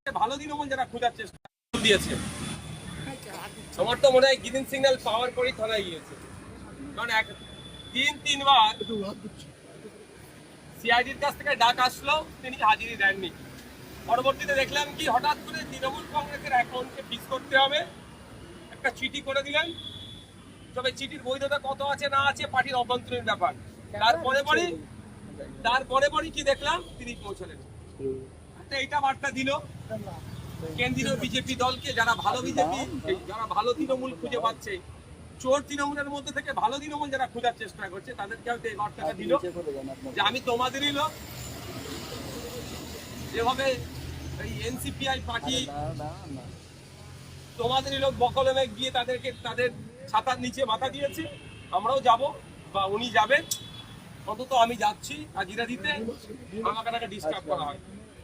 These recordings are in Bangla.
ভালো তৃণমূল যারা খোঁজার চেষ্টা দিয়েছে আমার তো মনে হয় গ্রিন সিগন্যাল পাওয়ার পরই থানায় গিয়েছে, কারণ তিনবার সিআইডির কাছ থেকে ডাক আসলো, তিনি হাজিরি দেননি। পরবর্তীতে দেখলাম কি হঠাৎ করে তৃণমূল কংগ্রেসের অ্যাকাউন্টকে ফিক্স করতে হবে, একটা চিঠি করে দিলেন। তবে চিঠির বৈধতা কত আছে না আছে পার্টির অভ্যন্তরীণ ব্যাপার। তারপরে কি দেখলাম তিনি পৌঁছলেন। এইটা বার্তা দিল কেন্দ্রীয় বিজেপি দলকে, যারা ভালো বিজেপি, যারা ভালো তৃণমূল খুঁজে পাচ্ছে, চোর তৃণমূলের মধ্যে থেকে ভালো তৃণমূল যারা খোঁজার চেষ্টা করছে, তাদেরকে হয়তো এই বার্তাটা দিল যে আমি তোমাদেরই লোক। যেভাবে এই এনসিপিআই পার্টি তোমাদেরই লোক বকলমে গিয়ে তাদেরকে তাদের ছাতার নিচে মাথা দিয়েছে, আমরাও যাব বা উনি যাবেন। অন্তত আমি যাচ্ছি হাজিরা দিতে, আমাকে ডিস্টার্ব করা হয়।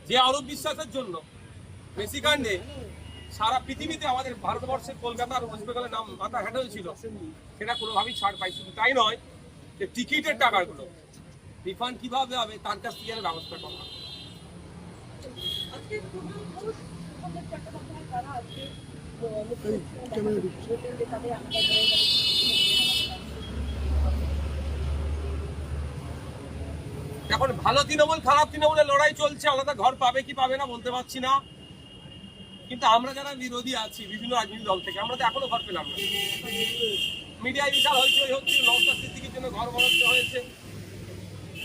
যে আরব বিশ্বাসের জন্য বেশি কাণ্ডে সারা পৃথিবীতে আমাদের ভারতবর্ষের কলকাতা আর ওয়েস্ট বেঙ্গলের নাম মাথা হেঁটে হয়েছিল, সেটা কোনোভাবেই ছাড় পাই। শুধু তাই নয়, যে টিকিটের টাকাগুলো রিফান্ড কিভাবে হবে তার কাছ থেকে ব্যবস্থা করা হয়। এখন ভালো তৃণমূল খারাপ তৃণমূলের লড়াই চলছে, আলাদা ঘর পাবে কি পাবে না বলতে পারছি না। কিন্তু আমরা যারা বিরোধী আছি বিভিন্ন রাজনৈতিক দল থেকে, আমরা তো এখনো ঘর পেলাম না। মিডিয়ায় বিশাল হইচই হচ্ছে, নওশাদ সিদ্দিকীর জন্য ঘর বরাদ্দ হয়েছে।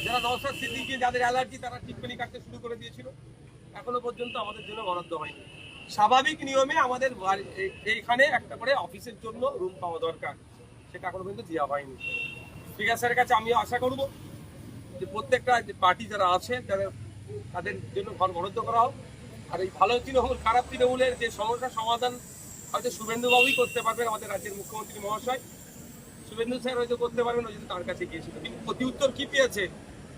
যারা নওশাদ সিদ্দিকী যাদের অ্যালার্জি, তারা টিপ্পনি কাটতে শুরু করে দিয়েছিল, এখনো পর্যন্ত আমাদের জন্য বরাদ্দ হয়নি। স্বাভাবিক নিয়মে আমাদের এইখানে একটা করে অফিসের জন্য রুম পাওয়া দরকার, সেটা এখনো পর্যন্ত দেওয়া হয়নি। স্পিকার স্যারের কাছে আমি আশা করব যে প্রত্যেকটা পার্টি যারা আছে তাদের জন্য ঘর বরাদ্দ করা হোক। আর এই ভালো তৃণমূল খারাপ তৃণমূলের যে সমস্যার সমাধান হয়তো শুভেন্দুবাবুই করতে পারবেন, আমাদের রাজ্যের মুখ্যমন্ত্রী মহাশয়। শুভেন্দু স্যার হয়তো করতে পারবেন, ওই জন্য তার কাছে গিয়েছিল। কিন্তু প্রতি উত্তর কি পেয়েছে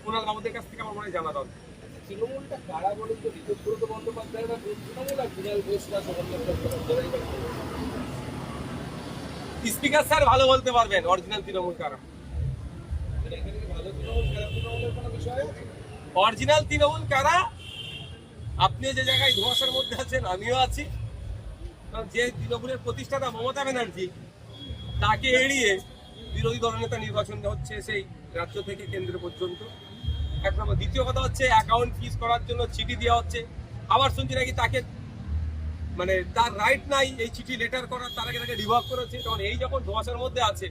কুণাল বাবুদের কাছ থেকে আমার মনে হয় জানা দরকার। তৃণমূলটা কারা বলেন তো ঋতুব্রত বন্দ্যোপাধ্যায়রা তৃণমূল আর বিজয় ঘোষরা স্পিকার স্যার ভালো বলতে পারবেন অরিজিনাল তৃণমূল কারা। ভালো তৃণমূল খারাপ তৃণমূলের কোনো বিষয় আছে? অরিজিনাল তৃণমূল কারা, আপনি যে জায়গায় ধোঁয়াশার মধ্যে আছেন আমিও আছি। কারণ যে তৃণমূলের প্রতিষ্ঠাতা মমতা ব্যানার্জি, তাকে এড়িয়ে বিরোধী দলনেতা নির্বাচন হচ্ছে সেই রাজ্য থেকে কেন্দ্র পর্যন্ত। এক নম্বর। দ্বিতীয় কথা হচ্ছে অ্যাকাউন্ট ফিজ করার জন্য চিঠি দেওয়া হচ্ছে। আবার শুনছি নাকি তাকে মানে তার রাইট নাই এই চিঠি লেটার করার, তার আগে তাকে রিভোক করেছে। কারণ এই যখন ধোঁয়াশার মধ্যে আছে,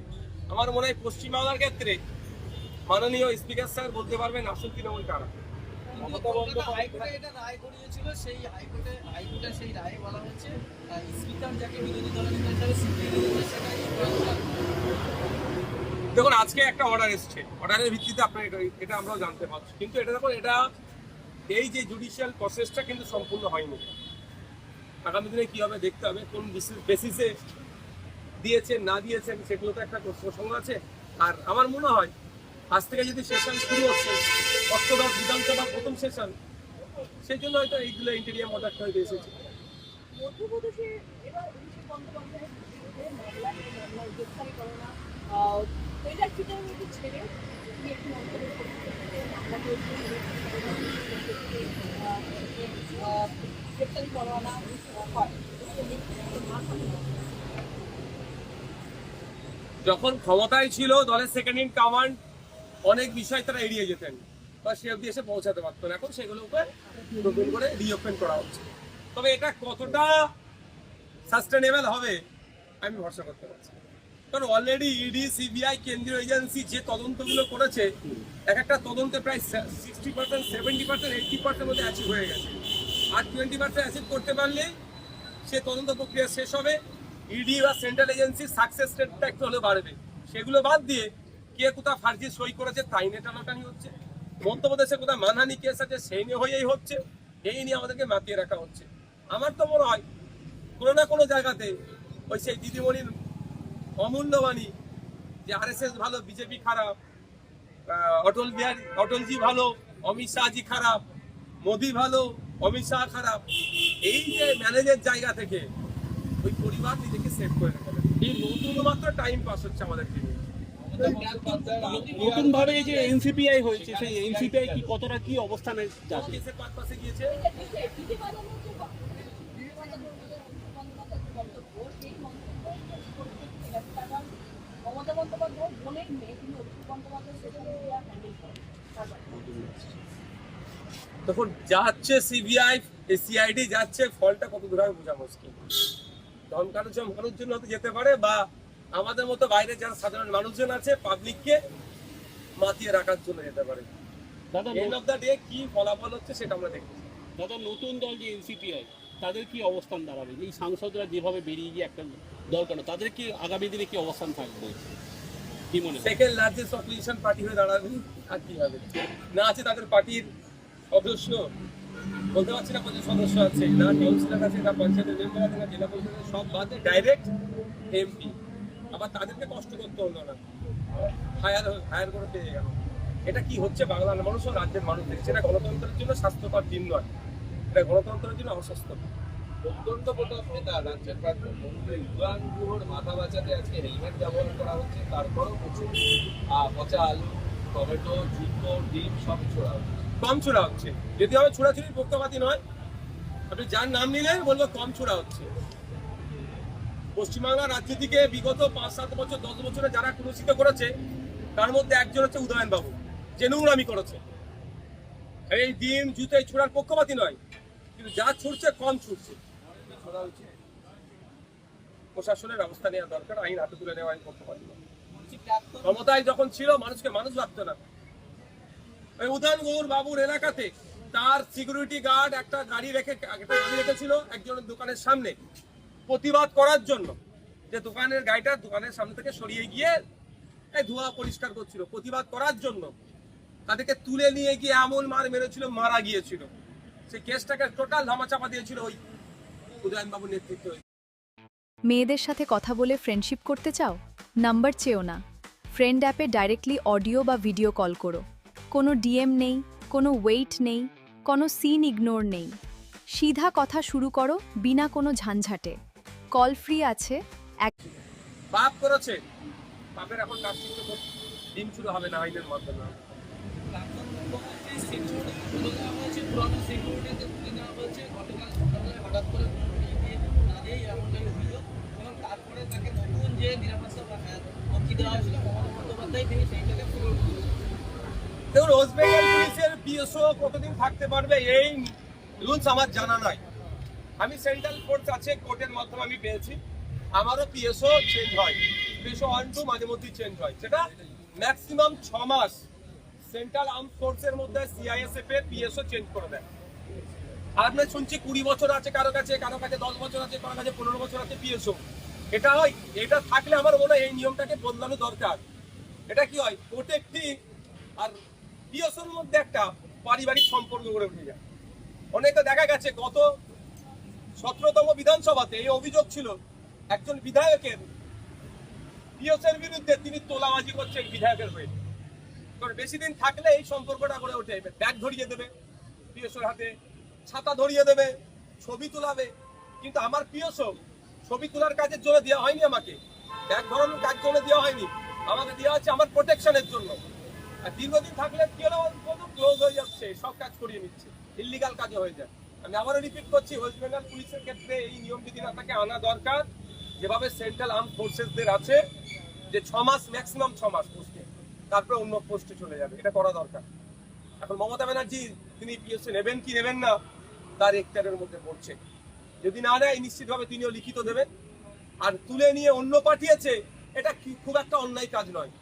আমার মনে হয় পশ্চিমবাংলার ক্ষেত্রে মাননীয় স্পিকার স্যার বলতে পারবেন আসল তৃণমূল কারা। হাইকোর্টে এটা রায় করিয়েছিল, সেই হাইকোর্টে সেই রায়ে বলা হয়েছে স্পিকার যাকে বিরোধী দলের নেতা হিসেবে স্বীকৃতি দিতে, সেটাই দেখুন আজকে একটা অর্ডার এসছে, অর্ডারের ভিত্তিতে আপনার এটা আমরাও জানতে পারছি। কিন্তু এটা দেখুন, এটা এই যে জুডিশিয়াল প্রসেসটা কিন্তু সম্পূর্ণ হয়নি। আগামী দিনে কি হবে দেখতে হবে, কোন বেসিসে দিয়েছেন না দিয়েছেন সেগুলো তো একটা প্রসঙ্গ আছে। আর আমার মনে হয় আজ থেকে যদি সেশন শুরু হচ্ছে, অষ্টদশ বিধানসভা প্রথম সেশন, সেই জন্য হয়তো এইগুলো ইন্টেরিয়াম অর্ডারটা হয়তো এসেছে। যখন ক্ষমতায় ছিল দলের সেকেন্ড ইন কমান্ড, অনেক বিষয় তারা এড়িয়ে যেতেন বা সে অব্দি এসে পৌঁছাতে পারতেন। এখন সেগুলোকে নতুন করে রিওপেন করা হচ্ছে। তবে এটা কতটা সাস্টেনেবল হবে আমি ভরসা করতে পারছি, কারণ অলরেডি ইডি, সিবিআই, কেন্দ্রীয় এজেন্সি যে তদন্তগুলো করেছে, এক একটা তদন্তে প্রায় 60%, 70%, 80% মধ্যে অ্যাচিভ হয়ে গেছে। আর 20% অ্যাচিভ করতে পারলে সে তদন্ত প্রক্রিয়া শেষ হবে, ইডি বা সেন্ট্রাল এজেন্সির সাকসেস রেটটা একটু হলে বাড়বে। সেগুলো বাদ দিয়ে কে কোথাও ফার্জি সই করেছে তাই নিয়ে টানাটানি হচ্ছে, মধ্যপ্রদেশে কোথাও মানহানি কেস আছে সেই নিয়ে হয়েই হচ্ছে, এই নিয়ে আমাদেরকে মাতিয়ে রাখা হচ্ছে। আমার তো মনে হয় কোনো না কোনো জায়গাতে ওই সেই দিদিমণির অমূল্যবাণী যে আরএসএস ভালো বিজেপি খারাপ, অটলজি ভালো অমিত শাহজি খারাপ, মোদি ভালো অমিত শাহ খারাপ, এই যে ম্যানেজের জায়গা থেকে ওই পরিবার নিজেকে সেভ করে রাখবে। এই নতুন মাত্র টাইম পাস হচ্ছে আমাদের দিনে। নতুন ভাবে এই যে এনসিপিআই হয়েছে, সেই এনসিপিআই কি কতটা কি অবস্থানে যাচ্ছে? কেসের পাশে গিয়েছে। মমতা বন্দ্যোপাধ্যায় বোনের মেয়ে, তিনি Abhishek Bandyopadhyay social media handle করেন। তখন যাচ্ছে সিবিআই, সিআইডি যাচ্ছে, ফলটা কত দূর হবে বোঝা মুশকিল। ধমকানোর জন্য মানুষজন হতে যেতে পারে, বা আমাদের মতো বাইরে যারা সাধারণ মানুষজন আছে পাবলিককে মাতিয়ে রাখার জন্য যেতে পারে। দাদা এন্ড অফ দ্য ডে কি ফলাফল হচ্ছে সেটা আমরা দেখছি। দাদা নতুন দল যে এনসিপিআই, তাদের কি অবস্থান দাঁড়াবে? এই সাংসদরা যেভাবে বেরিয়ে গিয়ে একটা দল কেন, তাদের কি আগামী দিনে কি অবস্থান থাকবে কি মনে হয়? সেকেন্ড লার্জেস্ট অপোজিশন পার্টি হয়ে দাঁড়াবে, আর কি হবে? না আছে তাদের পার্টির সদস্য, বলতে পারছি না কত সদস্য আছে, না কাউন্সিলর আছে, না পঞ্চায়েতের মেম্বার আছে, না জেলা পরিষদের, সব বাদে ডাইরেক্ট এমপি। আবার তাদেরকে কষ্ট করতে হলো না, হায়ার করে পেয়ে গেল। এটা কি হচ্ছে? বাংলার মানুষ ও রাজ্যের মানুষ দেখছে। এটা গণতন্ত্রের জন্য স্বাস্থ্যকর দিন নয়, এটা গণতন্ত্রের জন্য অস্বাস্থ্য। অত্যন্ত প্রতাপ নেতা রাজ্যের প্রাক্তন মন্ত্রী উদয়ন গুহর মাথা বাঁচাতে আজকে হেলমেট ব্যবহার করা হচ্ছে, তারপরও প্রচুর পচা আলু, টমেটো, জুতো, ডিম সব ছোড়া হচ্ছে। কম ছোড়া হচ্ছে। যদি আমার ছোড়াছুড়ির পক্ষপাতী নয়, আপনি যার নাম নিলেন বলবো কম ছোড়া হচ্ছে। পশ্চিমবাংলার রাজনীতিকে বিগত 5-7 বছর 10 বছরে যারা কুলুষিত করেছে, তার মধ্যে একজন হচ্ছে উদয়ন বাবু, যে নোংরামি করেছে। এই ডিম জুতো এই ছোড়ার পক্ষপাতী নয়, কিন্তু যা ছুটছে কম ছুটছে। ছোড়া হচ্ছে, প্রশাসনের ব্যবস্থা নেওয়া দরকার, আইন হাতে তুলে নেওয়া আইন পক্ষপাতী নয়। ক্ষমতায় যখন ছিল মানুষকে মানুষ ভাবতো না। ওই উদয়ন গৌর বাবুর এলাকাতে তার সিকিউরিটি গার্ড একটা গাড়ি রেখেছিল একজনের দোকানের সামনে প্রতিবাদ করার জন্য, যে দোকানের গাড়িটা দোকানের সামনে থেকে সরিয়ে গিয়ে ধোঁয়া পরিষ্কার করছিল। প্রতিবাদ করার জন্য তাদেরকে তুলে নিয়ে গিয়ে এমন মার মেরেছিল, মারা গিয়েছিল। সেই কেসটাকে টোটাল ধামাচাপা দিয়েছিল ওই উদয়ন বাবুর নেতৃত্বে। মেয়েদের সাথে কথা বলে ফ্রেন্ডশিপ করতে চাও? নাম্বার চেও না, ফ্রেন্ড অ্যাপে ডাইরেক্টলি অডিও বা ভিডিও কল করো। কোনো ডিএম নেই, কোনো ওয়েট নেই, কোনো সিন ইগনোর নেই। সিধা কথা শুরু করো বিনা কোনো ঝাঞ্ঝাটে। কল ফ্রি আছে। পাপ করেছে, পাপের এখন কাজচিত্র দিন শুরু হবে না আইনের মাধ্যমে। প্রাক্তন মুখ্যমন্ত্রীর সিকিউরিটি তুলে দেওয়া হয়েছে, পুরনো সিকিউরিটিতে তুলে দেওয়া হয়েছে। গতকাল সকালবেলায় হঠাৎ করে না দিয়েই এমনটাই অভিযোগ, এবং তারপরে তাকে নতুন যে নিরাপত্তা পক্ষী দেওয়া হয়েছিল মমতা বন্দ্যোপাধ্যায়, তিনি সেইটাকে পুরো দেখুন, ওয়েস্ট বেঙ্গল পুলিশের পিএসও কতদিন থাকতে পারবে এই রুলস আমার জানা নাই। আমি সেন্ট্রাল ফোর্স আছে, কোর্টের মাধ্যমে আমি পেয়েছি, আমারও পিএসও চেঞ্জ হয়, পিএসও 1-2 মাঝে মধ্যে চেঞ্জ হয়, সেটা ম্যাক্সিমাম 6 মাস সেন্ট্রাল আর্ম ফোর্সের মধ্যে সিআইএসএফ এর পিএসও চেঞ্জ করে দেয়। আর আমরা শুনছি 20 বছর আছে কারো কাছে 10 বছর আছে, কারো কাছে 15 বছর আছে পিএসও। এটা হয়, এটা থাকলে আমার মনে হয় এই নিয়মটাকে বদলানো দরকার। এটা কি হয়, প্রোটেক্টিভ আর পিএসওর মধ্যে একটা পারিবারিক সম্পর্ক গড়ে উঠে যায়। অনেকে দেখা গেছে গত 17তম বিধানসভাতে এই অভিযোগ ছিল একজন বিধায়কের পিএসওর বিরুদ্ধে, তিনি তোলাবাজি করছেন বিধায়কের হয়ে। কারণ বেশি দিন থাকলে এই সম্পর্কটা গড়ে ওঠে। ব্যাগ ধরিয়ে দেবে পিএসওর হাতে, ছাতা ধরিয়ে দেবে, ছবি তোলাবে। কিন্তু আমার পিএসও ছবি তোলার কাজের জন্য দেওয়া হয়নি, আমাকে ব্যাগ ধরানোর কাজ জন্য দেওয়া হয়নি, আমাকে দেওয়া হচ্ছে আমার প্রোটেকশনের জন্য। আর দীর্ঘদিন থাকলে কি হলো, ক্লোজ হয়ে যাচ্ছে, সব কাজ করিয়ে নিচ্ছে, ইল্লিগাল কাজে হয়ে যায়। আমি আবারও রিপিট করছি, ওয়েস্ট বেঙ্গল পুলিশের ক্ষেত্রে এই নিয়ম বিধিটাকে আনা দরকার, যেভাবে সেন্ট্রাল আর্ম ফোর্সেসদের আছে, যে 6 মাস ম্যাক্সিমাম 6 মাস পোস্টে, তারপরে অন্য পোস্টে চলে যাবে। এটা করা দরকার। এখন মমতা ব্যানার্জি তিনি পিএসসি নেবেন কি নেবেন না তার এখতিয়ারের মধ্যে পড়ছে। যদি না নেয় নিশ্চিতভাবে তিনিও লিখিত দেবেন। আর তুলে নিয়ে অন্য পাঠিয়েছে, এটা খুব একটা অন্যায় কাজ নয়।